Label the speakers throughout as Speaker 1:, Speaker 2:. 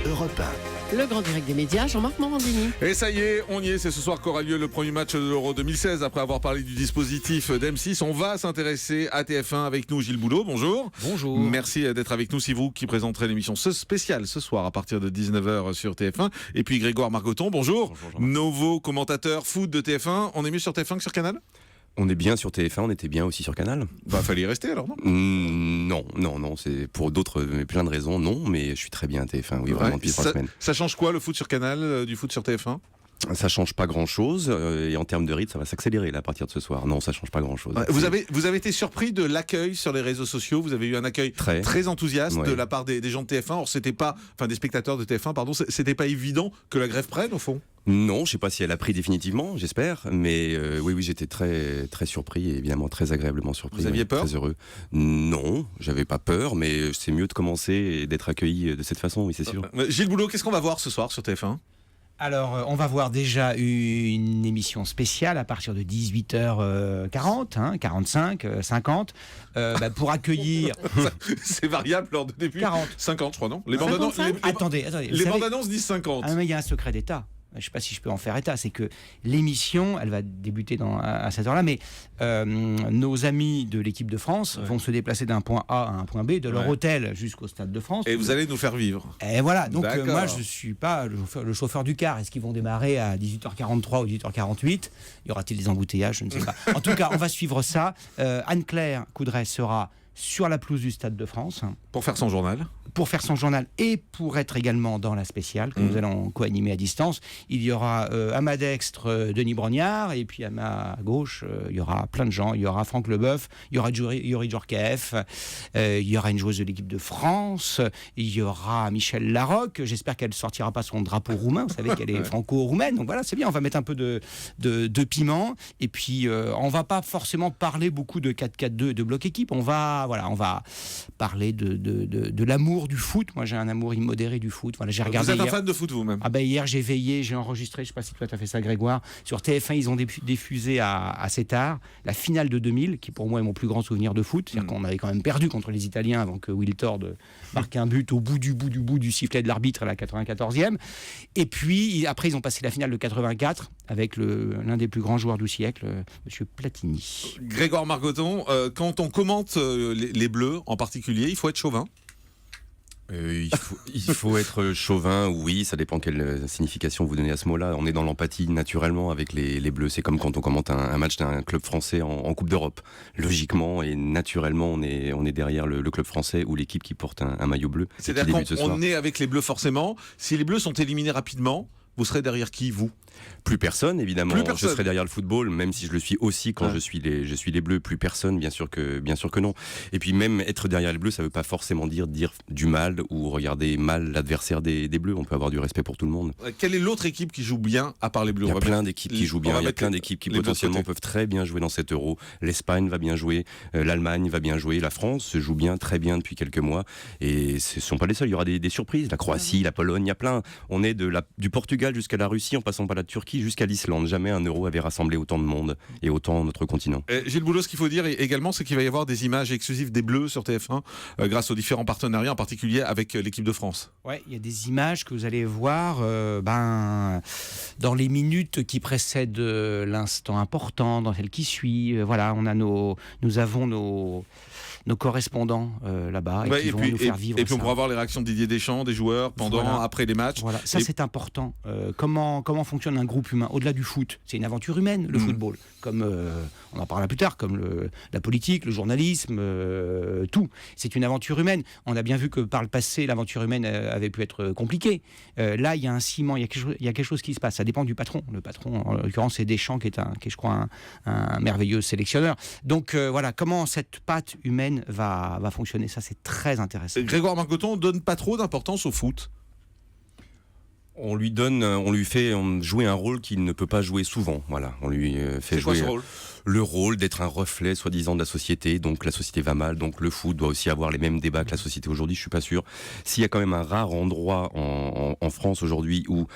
Speaker 1: Europe 1.
Speaker 2: Le grand direct des médias, Jean-Marc Morandini.
Speaker 3: Et ça y est, on y est, c'est ce soir qu'aura lieu le premier match de l'Euro 2016. Après avoir parlé du dispositif d'M6, on va s'intéresser à TF1 avec nous, Gilles Boulot, bonjour.
Speaker 4: Bonjour.
Speaker 3: Merci d'être avec nous, c'est vous qui présenterez l'émission spéciale ce soir à partir de 19h sur TF1. Et puis Grégoire Margoton, bonjour.
Speaker 4: Bonjour
Speaker 3: Nouveau commentateur foot de TF1, on est mieux sur TF1 que sur Canal ?
Speaker 4: On est bien sur TF1, on était bien aussi sur Canal.
Speaker 3: Bah fallait y rester alors, non ?
Speaker 4: Non, c'est pour d'autres, plein de raisons, non, mais je suis très bien à TF1, oui, vraiment, depuis 3 semaines.
Speaker 3: Ça change quoi le foot sur Canal, du foot sur TF1 ?
Speaker 4: Ça change pas grand-chose, et en termes de rythme, ça va s'accélérer là, à partir de ce soir. Non, ça change pas grand-chose.
Speaker 3: Ouais, vous avez été surpris de l'accueil sur les réseaux sociaux. Vous avez eu un accueil très enthousiaste de la part des gens de TF1. Or, des spectateurs de TF1, pardon, c'était pas évident que la grève prenne au fond.
Speaker 4: Non, je sais pas si elle a pris définitivement, j'espère, mais oui, j'étais très, très surpris et évidemment très agréablement surpris.
Speaker 3: Vous aviez peur ?
Speaker 4: Très heureux. Non, j'avais pas peur, mais c'est mieux de commencer et d'être accueilli de cette façon, oui, c'est sûr.
Speaker 3: Gilles Boulot, qu'est-ce qu'on va voir ce soir sur TF1 ?
Speaker 5: Alors, on va voir déjà une émission spéciale à partir de 18h40, 45, 50, pour accueillir...
Speaker 3: C'est variable lors de début.
Speaker 5: 40.
Speaker 3: 50, je crois, non ?
Speaker 5: Attendez.
Speaker 3: Les bandes annonces disent 50.
Speaker 5: Ah, mais il y a un secret d'État. Je ne sais pas si je peux en faire état, c'est que l'émission, elle va débuter à cette heure-là, mais nos amis de l'équipe de France vont se déplacer d'un point A à un point B, de leur hôtel jusqu'au Stade de France.
Speaker 3: Et vous allez nous faire vivre.
Speaker 5: Et voilà, donc moi je ne suis pas le chauffeur du car. Est-ce qu'ils vont démarrer à 18h43 ou 18h48 ? Y aura-t-il des embouteillages ? Je ne sais pas. En tout cas, on va suivre ça. Anne-Claire Coudray sera sur la pelouse du Stade de France.
Speaker 3: Pour faire son journal.
Speaker 5: Et pour être également dans la spéciale que nous allons co-animer à distance. Il y aura à ma dextre Denis Brognard, et puis à ma gauche il y aura plein de gens. Il y aura Franck Leboeuf, il y aura Yuri Djorkaeff, il y aura une joueuse de l'équipe de France, il y aura Michel Larocque. J'espère qu'elle ne sortira pas son drapeau roumain, vous savez qu'elle est franco-roumaine, donc voilà, c'est bien, on va mettre un peu de piment, et puis on va pas forcément parler beaucoup de 4-4-2 et de bloc équipe, on va parler de l'amour du foot. Moi, j'ai un amour immodéré du foot. Voilà, j'ai regardé.
Speaker 3: Vous êtes un fan de foot vous-même ?
Speaker 5: Hier, j'ai veillé, j'ai enregistré. Je ne sais pas si toi t'as fait ça, Grégoire. Sur TF1, ils ont diffusé assez tard la finale de 2000, qui pour moi est mon plus grand souvenir de foot. C'est-à-dire qu'on avait quand même perdu contre les Italiens avant que Will Tord marque un but au bout du sifflet de l'arbitre à la 94e. Et puis après, ils ont passé la finale de 84 avec l'un des plus grands joueurs du siècle, Monsieur Platini.
Speaker 3: Grégoire Margoton, quand on commente les Bleus en particulier, il faut être chauvin.
Speaker 4: Il faut être chauvin, oui, ça dépend quelle signification vous donnez à ce mot-là. On est dans l'empathie naturellement avec les Bleus. C'est comme quand on commente un match d'un club français en Coupe d'Europe. Logiquement et naturellement, on est derrière le club français ou l'équipe qui porte un maillot bleu.
Speaker 3: C'est-à-dire qu'on est avec les Bleus forcément. Si les Bleus sont éliminés rapidement, vous serez derrière qui, vous ?
Speaker 4: Plus personne, évidemment. Je serai derrière le football, même si je le suis aussi quand je suis les Bleus. Plus personne, bien sûr que non. Et puis même être derrière les Bleus, ça ne veut pas forcément dire du mal ou regarder mal l'adversaire des Bleus. On peut avoir du respect pour tout le monde.
Speaker 3: Quelle est l'autre équipe qui joue bien à part les Bleus ?
Speaker 4: Il y a plein d'équipes qui jouent bien. Il y a plein d'équipes qui potentiellement peuvent très bien jouer dans cet Euro. L'Espagne va bien jouer, l'Allemagne va bien jouer, la France se joue bien, très bien depuis quelques mois. Et ce ne sont pas les seuls. Il y aura des surprises. La Croatie, la Pologne, il y a plein. On est du Portugal jusqu'à la Russie, en passant par la Turquie jusqu'à l'Islande. Jamais un Euro avait rassemblé autant de monde et autant notre continent.
Speaker 3: Gilles Boulot, ce qu'il faut dire également, c'est qu'il va y avoir des images exclusives des Bleus sur TF1 grâce aux différents partenariats, en particulier avec l'équipe de France.
Speaker 5: Ouais, il y a des images que vous allez voir dans les minutes qui précèdent l'instant important, dans celle qui suit. Nous avons nos correspondants là-bas et qui vont nous faire vivre ça.
Speaker 3: Et puis on pourra voir les réactions de Didier Deschamps, des joueurs après les matchs.
Speaker 5: Voilà, ça c'est important. Comment fonctionne un groupe humain au-delà du foot ? C'est une aventure humaine, le football. Comme on en parlera plus tard, comme la politique, le journalisme, tout. C'est une aventure humaine. On a bien vu que par le passé, l'aventure humaine avait pu être compliquée. Là, il y a un ciment, il y a quelque chose qui se passe. Ça dépend du patron. Le patron, en l'occurrence, c'est Deschamps, qui est je crois, un merveilleux sélectionneur. Donc comment cette patte humaine va fonctionner, ça c'est très intéressant.
Speaker 3: Grégoire Margoton donne pas trop d'importance au foot.
Speaker 4: On lui fait jouer un rôle qu'il ne peut pas jouer souvent. Voilà, on lui fait jouer le rôle d'être un reflet, soi-disant, de la société. Donc la société va mal, donc le foot doit aussi avoir les mêmes débats que la société aujourd'hui. Je suis pas sûr. S'il y a quand même un rare endroit en en France aujourd'hui où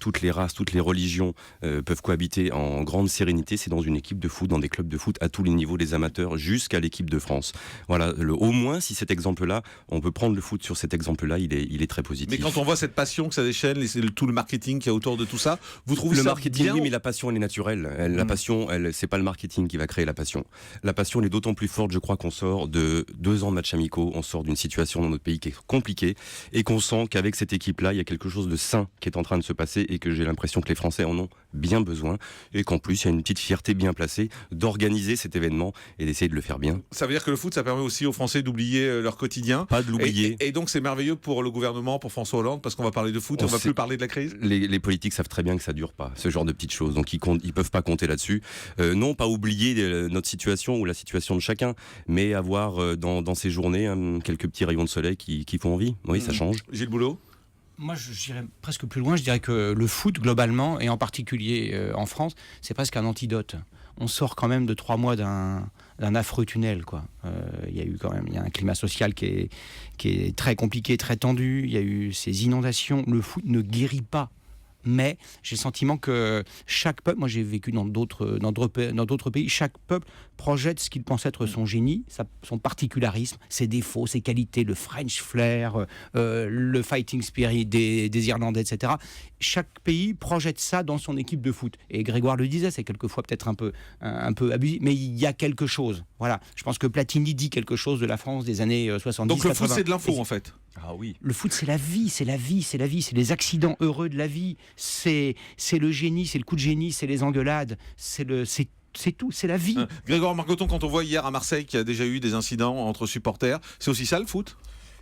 Speaker 4: toutes les races, toutes les religions peuvent cohabiter en grande sérénité, c'est dans une équipe de foot, dans des clubs de foot à tous les niveaux, des amateurs jusqu'à l'équipe de France. Voilà, au moins si cet exemple-là, on peut prendre le foot sur cet exemple-là, il est très positif.
Speaker 3: Mais quand on voit cette passion que ça déchaîne, tout le marketing qu'il y a autour de tout ça, vous trouvez
Speaker 4: le
Speaker 3: ça
Speaker 4: marketing,
Speaker 3: bien?
Speaker 4: Oui, mais la passion, elle est naturelle. La passion, c'est pas le marketing qui va créer la passion. La passion, elle est d'autant plus forte, je crois, qu'on sort de 2 ans de matchs amicaux, on sort d'une situation dans notre pays qui est compliquée et qu'on sent qu'avec cette équipe-là, il y a quelque chose de sain qui est en train de se passer et que j'ai l'impression que les Français en ont bien besoin et qu'en plus, il y a une petite fierté bien placée d'organiser cet événement et d'essayer de le faire bien.
Speaker 3: Ça veut dire que le foot, ça permet aussi aux Français d'oublier leur quotidien.
Speaker 4: Pas de l'oublier.
Speaker 3: Et donc, c'est merveilleux pour le gouvernement, pour François Hollande, parce qu'on va parler de foot et on va plus parler de la crise.
Speaker 4: Les politiques savent très bien que ça dure pas, ce genre de petites choses. Donc, ils peuvent pas compter là-dessus. Non, pas oublier notre situation ou la situation de chacun, mais avoir dans ces journées quelques petits rayons de soleil qui font envie. Oui, ça change.
Speaker 3: Gilles Boulot?
Speaker 5: Moi, j'irais presque plus loin. Je dirais que le foot, globalement, et en particulier en France, c'est presque un antidote. On sort quand même de 3 mois d'un affreux tunnel, quoi. Il y a un climat social qui est très compliqué, très tendu. Il y a eu ces inondations. Le foot ne guérit pas. Mais j'ai le sentiment que chaque peuple, moi j'ai vécu dans d'autres pays, chaque peuple projette ce qu'il pense être son génie, son particularisme, ses défauts, ses qualités, le French flair, le fighting spirit des Irlandais, etc. Chaque pays projette ça dans son équipe de foot. Et Grégoire le disait, c'est quelquefois peut-être un peu abusé, mais il y a quelque chose. Voilà. Je pense que Platini dit quelque chose de la France des années 70.
Speaker 3: Donc le
Speaker 5: 80.
Speaker 3: foot, c'est de l'info en fait.
Speaker 4: Ah oui.
Speaker 5: Le foot, c'est la vie, c'est les accidents heureux de la vie, c'est le génie, c'est le coup de génie, c'est les engueulades, c'est tout, c'est la vie.
Speaker 3: Grégoire Margoton, quand on voit hier à Marseille qu'il y a déjà eu des incidents entre supporters, c'est aussi ça le foot?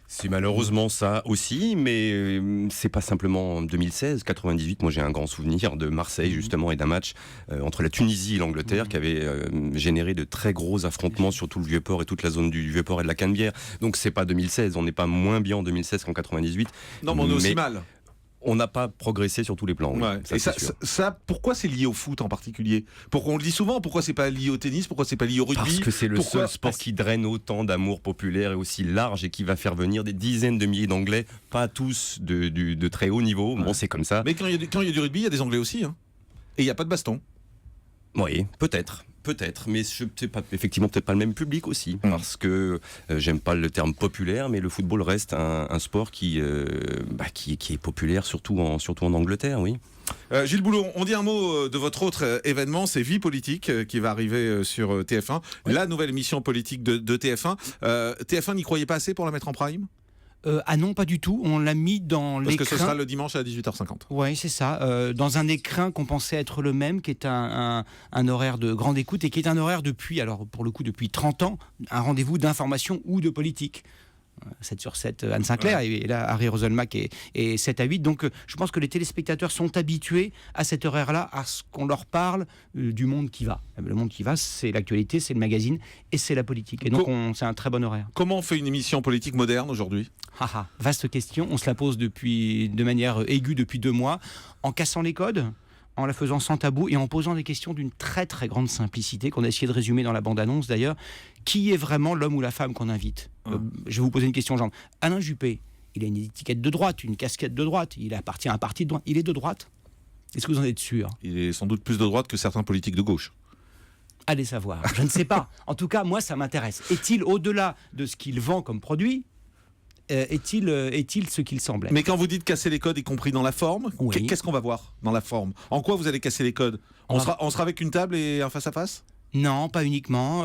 Speaker 4: C'est malheureusement ça aussi, mais c'est pas simplement en 2016, 98. Moi, j'ai un grand souvenir de Marseille justement et d'un match entre la Tunisie et l'Angleterre qui avait généré de très gros affrontements sur tout le Vieux-Port et toute la zone du Vieux-Port et de la Canebière. Donc c'est pas 2016. On n'est pas moins bien en 2016 qu'en 98.
Speaker 3: Non, mais on est aussi mal.
Speaker 4: On n'a pas progressé sur tous les plans. Oui.
Speaker 3: Ouais. Et ça, pourquoi c'est lié au foot en particulier? Pourquoi on le dit souvent? Pourquoi c'est pas lié au tennis? Pourquoi c'est pas lié au rugby?
Speaker 4: Parce que c'est le seul sport qui draine autant d'amour populaire et aussi large et qui va faire venir des dizaines de milliers d'Anglais, pas tous de très haut niveau. Ouais. Bon, c'est comme ça.
Speaker 3: Mais quand il y a du rugby, il y a des Anglais aussi. Hein. Et il n'y a pas de baston.
Speaker 4: Oui, peut-être, mais c'est pas, effectivement peut-être pas le même public aussi, parce que j'aime pas le terme populaire, mais le football reste un sport qui est populaire surtout en Angleterre, oui.
Speaker 3: Gilles Boulot, on dit un mot de votre autre événement, c'est Vie politique, qui va arriver sur TF1, oui. La nouvelle émission politique de TF1. TF1 n'y croyait pas assez pour la mettre en prime ?
Speaker 5: Ah non, pas du tout. On l'a mis dans l'écran.
Speaker 3: Parce que ce sera le dimanche à 18h50.
Speaker 5: Oui, c'est ça. Dans un écran qu'on pensait être le même, qui est un horaire de grande écoute et qui est un horaire depuis 30 ans, un rendez-vous d'information ou de politique. 7 sur 7, Anne Sinclair, ouais. Et là, Harry Roselmack est 7 à 8. Donc, je pense que les téléspectateurs sont habitués à cet horaire-là, à ce qu'on leur parle du monde qui va. Le monde qui va, c'est l'actualité, c'est le magazine et c'est la politique. Et donc, c'est un très bon horaire.
Speaker 3: Comment on fait une émission politique moderne aujourd'hui ?
Speaker 5: Vaste question. On se la pose de manière aiguë depuis 2 mois, en cassant les codes, en la faisant sans tabou et en posant des questions d'une très très grande simplicité qu'on a essayé de résumer dans la bande-annonce d'ailleurs. Qui est vraiment l'homme ou la femme qu'on invite ? Je vais vous poser une question, Jean. Alain Juppé, il a une étiquette de droite, une casquette de droite, il appartient à un parti de droite. Il est de droite ? Est-ce que vous en êtes sûr ?
Speaker 3: Il est sans doute plus de droite que certains politiques de gauche.
Speaker 5: Allez savoir, je ne sais pas. En tout cas, moi, ça m'intéresse. Est-il au-delà de ce qu'il vend comme produit ? Est-il ce qu'il semble être ?
Speaker 3: Mais quand vous dites casser les codes, y compris dans la forme,
Speaker 5: oui.
Speaker 3: Qu'est-ce qu'on va voir dans la forme ? En quoi vous allez casser les codes ? On sera avec une table et un face-à-face ?
Speaker 5: Non, pas uniquement.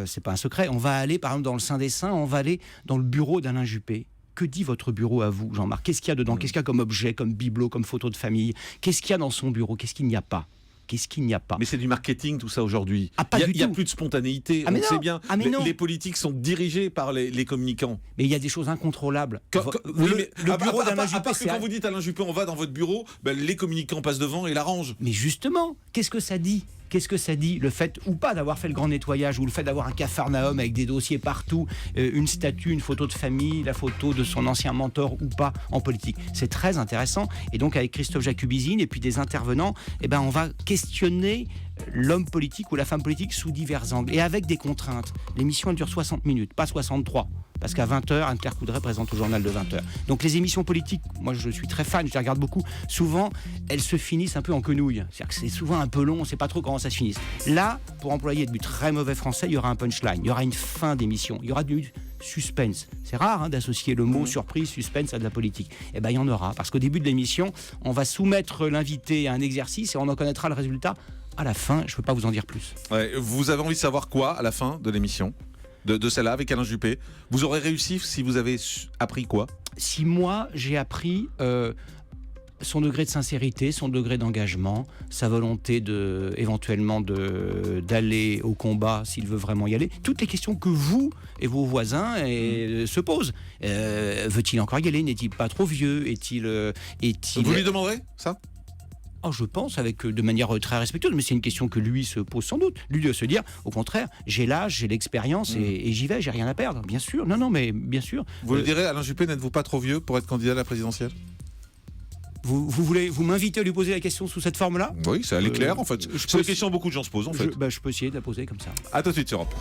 Speaker 5: C'est pas un secret, on va aller, par exemple, dans le Saint des Saints, on va aller dans le bureau d'Alain Juppé. Que dit votre bureau à vous, Jean-Marc ? Qu'est-ce qu'il y a dedans ? Qu'est-ce qu'il y a comme objet, comme bibelot, comme photo de famille ? Qu'est-ce qu'il y a dans son bureau ? Qu'est-ce qu'il n'y a pas ? Qu'est-ce qu'il n'y a pas ?
Speaker 3: Mais c'est du marketing tout ça aujourd'hui.
Speaker 5: Il
Speaker 3: n'y a plus de spontanéité. On sait bien. Les politiques sont dirigées par les communicants.
Speaker 5: Mais il y a des choses incontrôlables.
Speaker 3: Le bureau d'Alain Juppé, quand vous dites Alain Juppé, on va dans votre bureau, les communicants passent devant et l'arrangent.
Speaker 5: Mais justement, qu'est-ce que ça dit ? Qu'est-ce que ça dit, le fait ou pas d'avoir fait le grand nettoyage, ou le fait d'avoir un capharnaüm avec des dossiers partout, une statue, une photo de famille, la photo de son ancien mentor ou pas en politique. C'est très intéressant. Et donc avec Christophe Jacubizine et puis des intervenants, on va questionner l'homme politique ou la femme politique sous divers angles et avec des contraintes. L'émission, elle dure 60 minutes, pas 63. Parce qu'à 20h, Anne-Claire Coudray présente au journal de 20h. Donc les émissions politiques, moi je suis très fan, je les regarde beaucoup. Souvent, elles se finissent un peu en quenouille. C'est-à-dire que c'est souvent un peu long, on ne sait pas trop comment ça se finisse. Là, pour employer du très mauvais français, il y aura un punchline, il y aura une fin d'émission, il y aura du suspense. C'est rare d'associer le mot surprise, suspense à de la politique. Eh bien, il y en aura. Parce qu'au début de l'émission, on va soumettre l'invité à un exercice et on en connaîtra le résultat à la fin. Je ne peux pas vous en dire plus.
Speaker 3: Ouais, vous avez envie de savoir quoi à la fin de l'émission de celle-là avec Alain Juppé? Vous aurez réussi si vous avez appris quoi?
Speaker 5: Si moi, j'ai appris son degré de sincérité, son degré d'engagement, sa volonté éventuellement d'aller au combat s'il veut vraiment y aller. Toutes les questions que vous et vos voisins se posent. Veut-il encore y aller? N'est-il pas trop vieux?
Speaker 3: Vous lui demanderez ça?
Speaker 5: Oh, je pense, de manière très respectueuse, mais c'est une question que lui se pose sans doute. Lui doit se dire, au contraire, j'ai l'âge, j'ai l'expérience et j'y vais, j'ai rien à perdre, bien sûr. Non, mais bien sûr.
Speaker 3: Vous le direz, Alain Juppé, n'êtes-vous pas trop vieux pour être candidat à la présidentielle?
Speaker 5: Vous m'invitez à lui poser la question sous cette forme-là?
Speaker 3: Oui, ça allait clair en fait. C'est une question que beaucoup de gens se posent en fait.
Speaker 5: Je peux essayer de la poser comme ça.
Speaker 3: À tout de suite sur Europe.